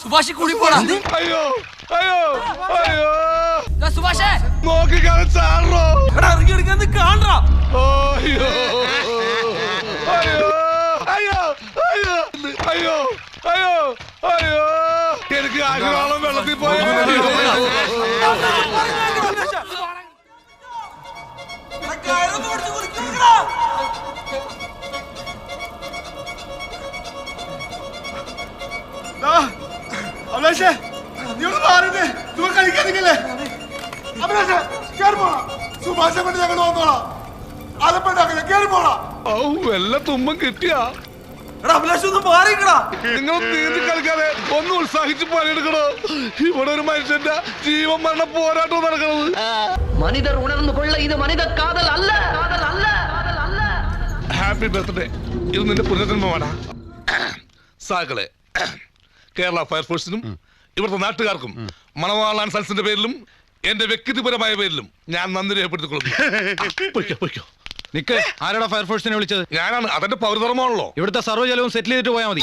സുഭാഷ് കൂടി പോടാ. അയ്യോ അയ്യോ അയ്യോ സുഭാഷേ നോക്കിക്കാതെ ചാടോ. ഇറങ്ങി എടുക്കാൻ കാണാ. അയ്യോ അയ്യോ അയ്യോ അയ്യോ അയ്യോ അയ്യോ അയ്യോ എനിക്ക് ആഗ്രഹം വെള്ളത്തിൽ പോയ. അഭിലാഷേ നീ ഒന്ന് മാറിട്ട് നിങ്ങൾ കളിക്കാതിരിക്കല്ലേ. അഭിലാഷേ കേറി പോടാ. സുഭാഷെ കൊണ്ട് ഞങ്ങൾ വന്നോളാം. അലപ്പുണ്ടാക്കില്ല കേറി പോടാ. വല്ല തുമ്പം കിട്ടിയാ അഭിലാഷ് ഒന്ന് മാറിക്കടാ. നിങ്ങൾ നീന്തി കളിക്കാതെ ഒന്ന് ഉത്സാഹിച്ച് പണിയെടുക്കണോ. ഇവിടെ ഒരു മനുഷ്യന്റെ ജീവൻ മരണ പോരാട്ടം നടക്കണത്. മനിതർ ഉണർന്നു കൊള്ള ഇത് മനിത കാതൽ അല്ല. Happy birthday. ഇത് നിന്റെ പുനർജന്മമാണ്. സാകളെ കേരള ഫയർഫോഴ്സിനും ഇവിടുത്തെ നാട്ടുകാർക്കും മണവാളാൻ സൽസിന്റെ പേരിലും എന്റെ വ്യക്തിപരമായ പേരിലും ഞാൻ നന്ദി രേഖപ്പെടുത്തിക്കൊള്ളുന്നു. നിക്ക്, ആരാടാ ഫയർഫോഴ്സിനെ വിളിച്ചത്? ഞാനാണ്. അതെന്റെ പൗരധർമ്മമാണല്ലോ. ഇവിടുത്തെ സർവ്വജലവും സെറ്റിൽ ചെയ്തിട്ട് പോയാൽ മതി.